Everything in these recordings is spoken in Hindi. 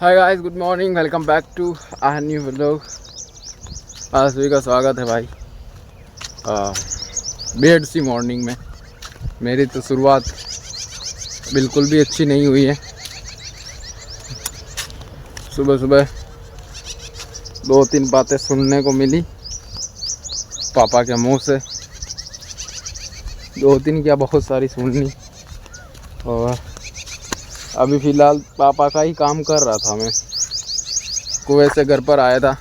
Hi guys, good morning, welcome back to our new vlog. आप सभी का स्वागत है भाई बेड सी मॉर्निंग में। मेरी तो शुरुआत बिल्कुल भी अच्छी नहीं हुई है। सुबह सुबह 2-3 बातें सुनने को मिली पापा के मुंह से। 2-3 क्या, बहुत सारी सुननी। और अभी फ़िलहाल पापा का ही काम कर रहा था। मैं कुएं से घर पर आया था,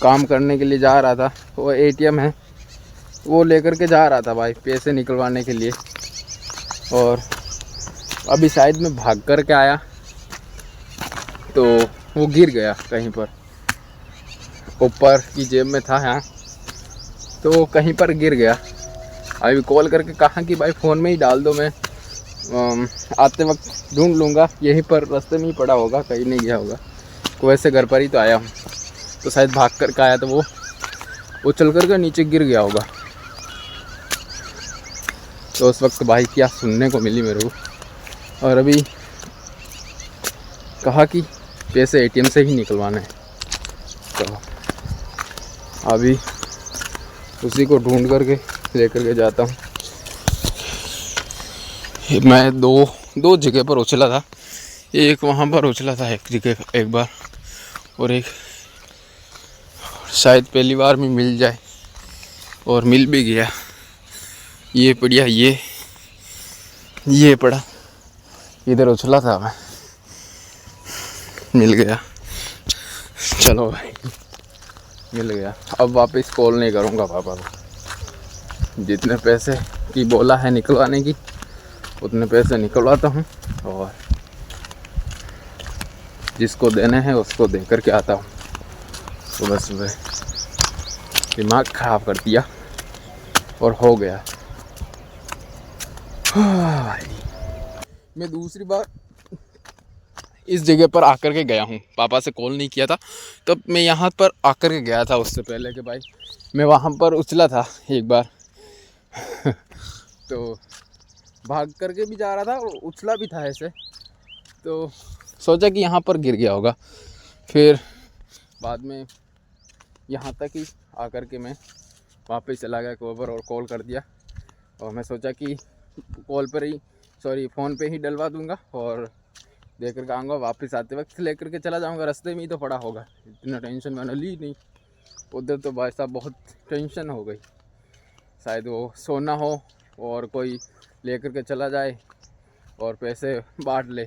काम करने के लिए जा रहा था। वो एटीएम है, वो लेकर के जा रहा था भाई, पैसे निकलवाने के लिए। और अभी शायद मैं भाग कर के आया तो वो गिर गया कहीं पर, ऊपर की जेब में था यहाँ, तो वो कहीं पर गिर गया। अभी कॉल करके कहा कि भाई फ़ोन में ही डाल दो, मैं आते वक्त ढूंढ लूँगा, यहीं पर रास्ते में ही पड़ा होगा, कहीं नहीं गया होगा। कुएं से घर पर ही तो आया हूँ, तो शायद भाग कर के आया तो वो चल कर के नीचे गिर गया होगा। तो उस वक्त भाई क्या सुनने को मिली मेरे को। और अभी कहा कि पैसे एटीएम से ही निकलवाने हैं, तो अभी उसी को ढूंढ करके लेकर के जाता हूँ। मैं दो जगह पर उछला था, एक वहाँ पर उछला था एक जगह एक बार, और एक शायद पहली बार में मिल जाए, और मिल भी गया। ये बढ़िया, ये पड़ा, इधर उछला था मैं, मिल गया। चलो भाई, मिल गया। अब वापस कॉल नहीं करूँगा पापा को। जितने पैसे की बोला है निकलवाने की, उतने पैसे निकलवाता हूँ, और जिसको देने हैं उसको दे कर के आता हूँ। सुबह सुबह दिमाग ख़राब कर दिया और हो गया भाई। मैं दूसरी बार इस जगह पर आकर के गया हूँ, पापा से कॉल नहीं किया था तब मैं यहाँ पर आकर के गया था। उससे पहले कि भाई मैं वहाँ पर उछला था एक बार तो भाग करके भी जा रहा था और उछला भी था ऐसे, तो सोचा कि यहाँ पर गिर गया होगा। फिर बाद में यहाँ तक ही आकर के मैं वापस चला गया कोबर और कॉल कर दिया। और मैं सोचा कि फ़ोन पे ही डलवा दूँगा और देकर के आऊँगा, वापस आते वक्त लेकर के चला जाऊँगा, रास्ते में ही तो पड़ा होगा। इतना टेंशन मैंने ली नहीं। उधर तो भाई साहब बहुत टेंशन हो गई, शायद वो सोना हो और कोई लेकर के चला जाए और पैसे बांट ले।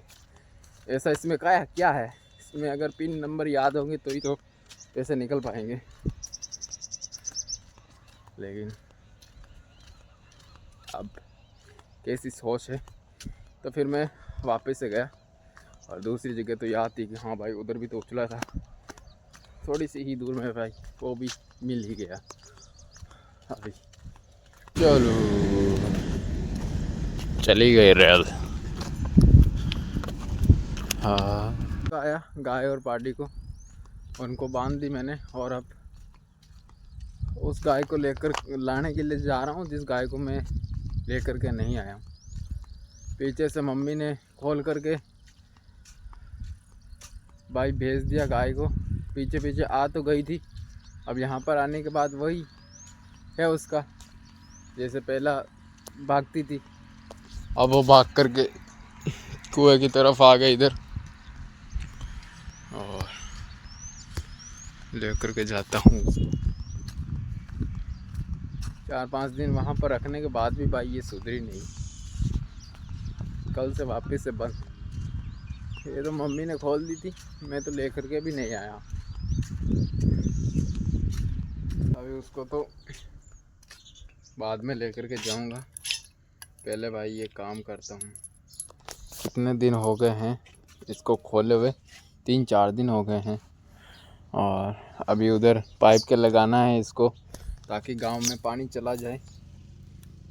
ऐसा इसमें क्या है, इसमें अगर पिन नंबर याद होंगे तो ही तो पैसे निकल पाएंगे। लेकिन अब कैसी सोच है, तो फिर मैं वापस से गया और दूसरी जगह तो याद थी कि हाँ भाई उधर भी तो उछला था, थोड़ी सी ही दूर में भाई, वो भी मिल ही गया। अभी चलो, चली गई रेल। हाँ, आया गाय और पार्टी को, उनको बांध दी मैंने, और अब उस गाय को लेकर लाने के लिए जा रहा हूँ जिस गाय को मैं लेकर के नहीं आया हूँ। पीछे से मम्मी ने खोल करके भाई भेज दिया गाय को, पीछे पीछे आ तो गई थी। अब यहाँ पर आने के बाद वही है उसका, जैसे पहला भागती थी, अब वो भाग करके कुएं की तरफ आ गई इधर, और लेकर के जाता हूँ उसको। 4-5 दिन वहाँ पर रखने के बाद भी भाई ये सुधरी नहीं, कल से वापस से बंद। ये तो मम्मी ने खोल दी थी, मैं तो लेकर के भी नहीं आया। अभी उसको तो बाद में लेकर के जाऊंगा, पहले भाई ये काम करता हूँ। कितने दिन हो गए हैं इसको खोले हुए, 3-4 दिन हो गए हैं। और अभी उधर पाइप के लगाना है इसको, ताकि गांव में पानी चला जाए।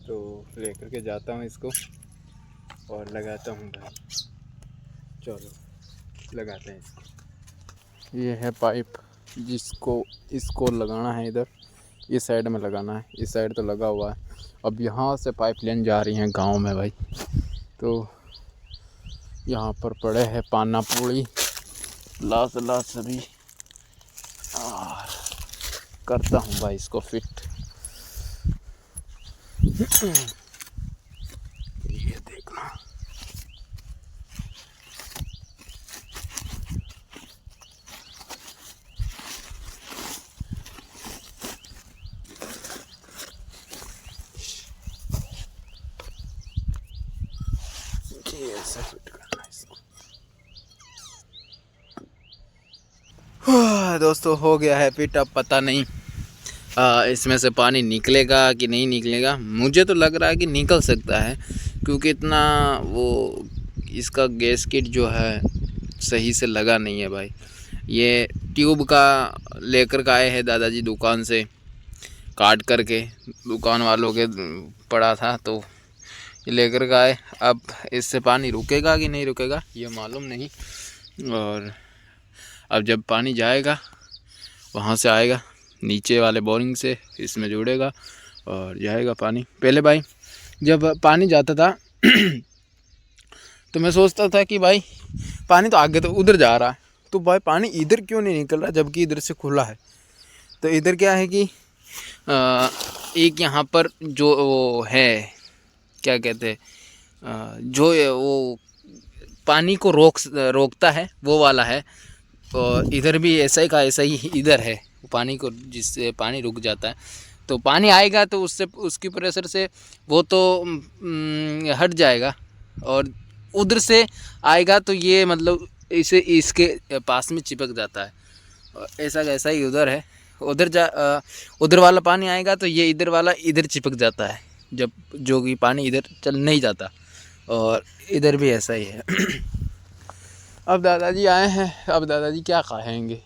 तो लेकर के जाता हूँ इसको और लगाता हूँ भाई। चलो लगाते हैं इसको। ये है पाइप जिसको इसको लगाना है, इधर इस साइड में लगाना है, इस साइड तो लगा हुआ है। अब यहाँ से पाइप लाइन जा रही है गांव में भाई, तो यहाँ पर पड़े हैं पाना पूड़ी लास सभी, और करता हूँ भाई इसको फिट। ये देखना, ऐसे फिट करना इसको। दोस्तों हो गया है फिट। अब पता नहीं इसमें से पानी निकलेगा कि नहीं निकलेगा। मुझे तो लग रहा है कि निकल सकता है, क्योंकि इतना वो इसका गैसकेट जो है सही से लगा नहीं है भाई। ये ट्यूब का लेकर के आए हैं दादाजी दुकान से, काट करके दुकान वालों के पड़ा था तो ये लेकर के आए। अब इससे पानी रुकेगा कि नहीं रुकेगा ये मालूम नहीं। और अब जब पानी जाएगा वहाँ से आएगा नीचे वाले बोरिंग से, इसमें जुड़ेगा और जाएगा पानी। पहले भाई जब पानी जाता था तो मैं सोचता था कि भाई पानी तो आगे तो उधर जा रहा है, तो भाई पानी इधर क्यों नहीं निकल रहा जबकि इधर से खुला है। तो इधर क्या है कि एक यहाँ पर जो वो है क्या कहते हैं जो वो पानी को रोकता है वो वाला है, और इधर भी ऐसा ही का ऐसा ही इधर है पानी को, जिससे पानी रुक जाता है। तो पानी आएगा तो उससे उसकी प्रेशर से वो तो हट जाएगा, और उधर से आएगा तो ये मतलब इसे इसके पास में चिपक जाता है। ऐसा कैसा ही उधर है, उधर वाला पानी आएगा तो ये इधर वाला इधर चिपक जाता है, जब जो कि पानी इधर चल नहीं जाता। और इधर भी ऐसा ही है। अब दादाजी आए हैं, अब दादाजी क्या खाएंगे।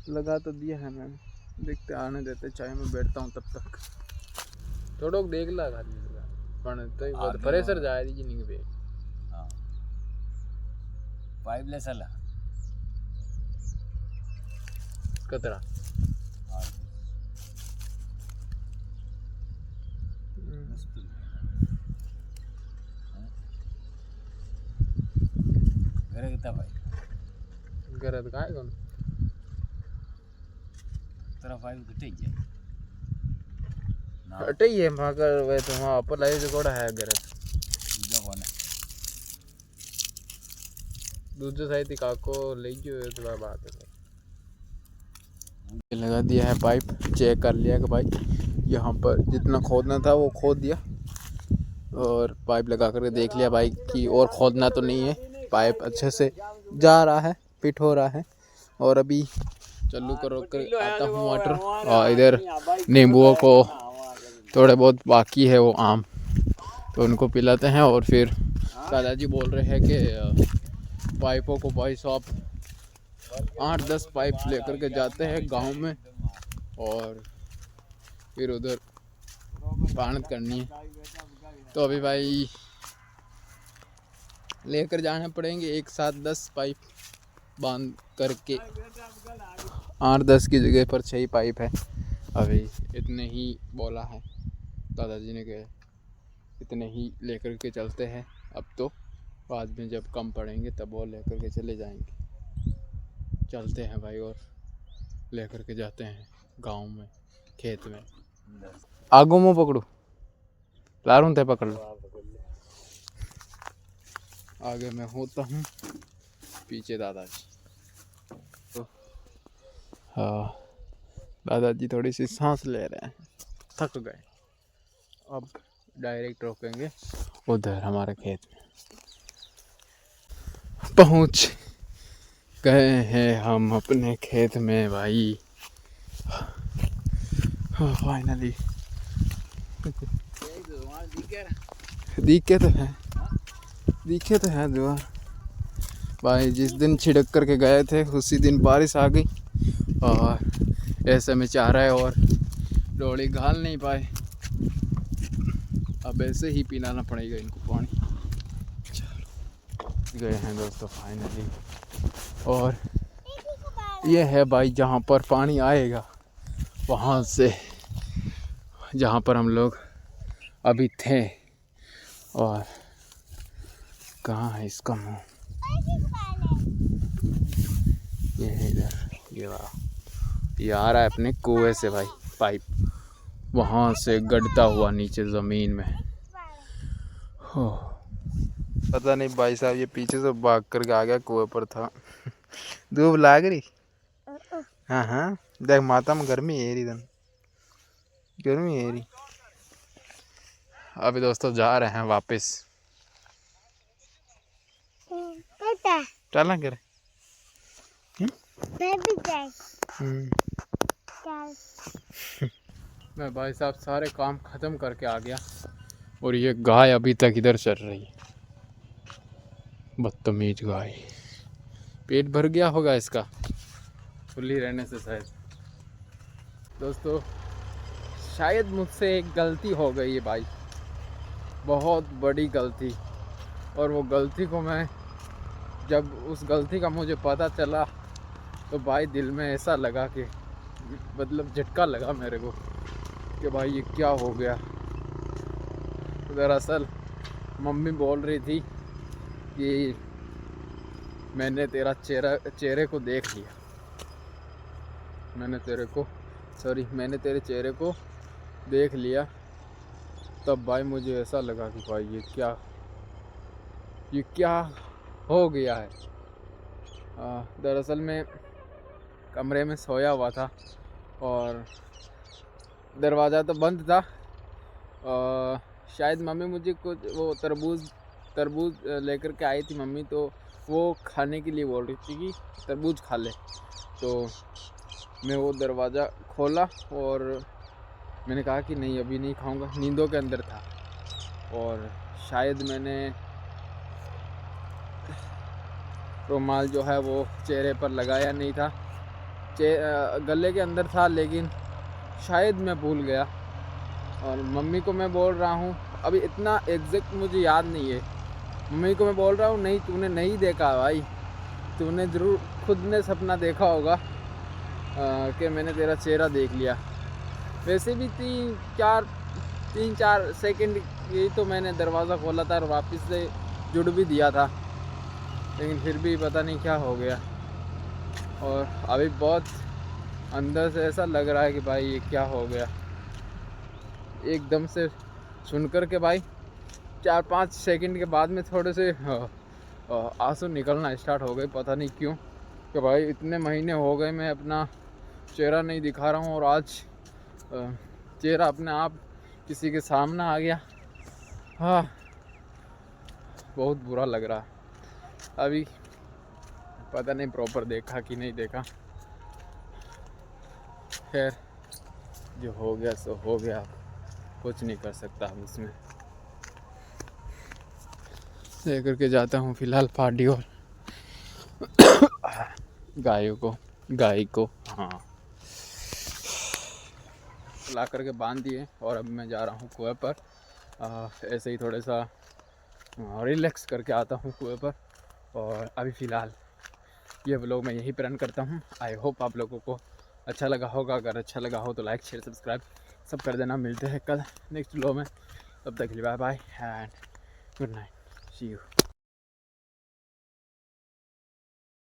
लगा तो दिया है मैंने, देखते आने देते, चाय में बैठता हूँ तब तक। थोड़ा देख ला खाली तो प्रेशर जाए दी नहीं बे पाइप ले चला कतरा घरे कितना भाई घरात काय कोण तेरा पाइप कितने है अटे ये मगर वे तो वहाँ पर लाइट कोड़ा है घरात दूसरा कौन है दूसरे साइड काको ले गयो थोड़ा बात है। लगा दिया है पाइप, चेक कर लिया कि भाई यहाँ पर जितना खोदना था वो खोद दिया, और पाइप लगा करके देख लिया भाई कि और खोदना तो नहीं है, पाइप अच्छे से जा रहा है, फिट हो रहा है। और अभी चालू करो कर आता हूँ वाटर, और इधर नींबुओं को थोड़े बहुत बाकी है वो आम, तो उनको पिलाते हैं। और फिर दादाजी बोल रहे हैं कि पाइपों को भाई साहब 8-10 पाइप लेकर के जाते हैं गांव में, और फिर उधर पानी करनी है। तो अभी भाई लेकर जाने पड़ेंगे एक साथ 10 पाइप बांध करके, 8-10 की जगह पर 6 पाइप है। अभी इतने ही बोला है दादाजी ने, कहे इतने ही लेकर के चलते हैं। अब तो बाद में जब कम पड़ेंगे तब वो लेकर के चले जाएंगे। चलते हैं भाई और लेकर के जाते हैं गांव में, खेत में। आगो में पकड़ो, लारूं ते पकड़ लो। आगे मैं होता हूँ, पीछे दादाजी। तो हाँ, दादाजी थोड़ी सी सांस ले रहे हैं, थक गए। अब डायरेक्ट रोकेंगे उधर हमारे खेत में। पहुँच गए हैं हम अपने खेत में भाई, फाइनली। दिखे तो हैं द्वार भाई। जिस दिन छिड़क करके गए थे उसी दिन बारिश आ गई, और ऐसे में चाह रहे और डोली घाल नहीं पाए। अब ऐसे ही पिलाना पड़ेगा इनको पानी। चलो गए हैं दोस्तों फाइनली, और ये है भाई जहाँ पर पानी आएगा, वहाँ से जहाँ पर हम लोग अभी थे। और कहाँ है इसका मुंह? ये है इधर, ये वाला। ये आ रहा है अपने कुएं से भाई, पाइप वहाँ से गड़ता हुआ नीचे ज़मीन में। हो पता नहीं भाई साहब, ये पीछे से भाग करके आ गया, कुएं पर था। धूप लाग रही? हाँ हाँ, देख माता में गर्मी है रही, गर्मी है रही। अभी दोस्तों जा रहे हैं वापस। चलना करे मैं भाई साहब सारे काम ख़त्म करके आ गया, और ये गाय अभी तक इधर चल रही है, बदतमीज गाय। पेट भर गया होगा इसका खुली रहने से शायद। दोस्तों शायद मुझसे एक गलती हो गई है भाई, बहुत बड़ी गलती। और वो गलती को मैं, जब उस गलती का मुझे पता चला तो भाई दिल में ऐसा लगा कि मतलब झटका लगा मेरे को कि भाई ये क्या हो गया। दरअसल मम्मी बोल रही थी कि मैंने तेरा चेहरे को देख लिया, मैंने तेरे चेहरे को देख लिया। तब भाई मुझे ऐसा लगा कि भाई ये क्या हो गया है। दरअसल मैं कमरे में सोया हुआ था और दरवाज़ा तो बंद था। शायद मम्मी मुझे कुछ वो तरबूज लेकर के आई थी मम्मी, तो वो खाने के लिए बोल रही थी कि तरबूज खा ले। तो मैं वो दरवाज़ा खोला और मैंने कहा कि नहीं अभी नहीं खाऊंगा, नींदों के अंदर था। और शायद मैंने रुमाल जो है वो चेहरे पर लगाया नहीं था, गले के अंदर था, लेकिन शायद मैं भूल गया। और मम्मी को मैं बोल रहा हूँ, अभी इतना एग्जैक्ट मुझे याद नहीं है, मम्मी को मैं बोल रहा हूँ नहीं तूने नहीं देखा भाई, तूने ज़रूर खुद ने सपना देखा होगा कि मैंने तेरा चेहरा देख लिया। वैसे भी 3-4 सेकंड यही तो मैंने दरवाज़ा खोला था और वापस से जुड़ भी दिया था, लेकिन फिर भी पता नहीं क्या हो गया। और अभी बहुत अंदर से ऐसा लग रहा है कि भाई ये क्या हो गया। एकदम से सुनकर के भाई 4-5 सेकंड के बाद में थोड़े से आंसू निकलना स्टार्ट हो गए, पता नहीं क्यों। कि भाई इतने महीने हो गए मैं अपना चेहरा नहीं दिखा रहा हूँ और आज चेहरा अपने आप किसी के सामने आ गया। हाँ बहुत बुरा लग रहा। अभी पता नहीं प्रॉपर देखा कि नहीं देखा, खैर जो हो गया सो हो गया, कुछ नहीं कर सकता अब उसमें। लेकर के जाता हूँ फिलहाल पार्टी और गाय को हाँ ला करके बांध दिए। और अब मैं जा रहा हूँ कुएं पर, ऐसे ही थोड़ा सा रिलैक्स करके आता हूँ कुएं पर। और अभी फ़िलहाल ये व्लॉग मैं यहीं पर एंड करता हूँ। आई होप आप लोगों को अच्छा लगा होगा, अगर अच्छा लगा हो तो लाइक शेयर सब्सक्राइब सब कर देना। मिलते हैं कल नेक्स्ट व्लॉग में, तब तक के लिए bye bye and good night, see you.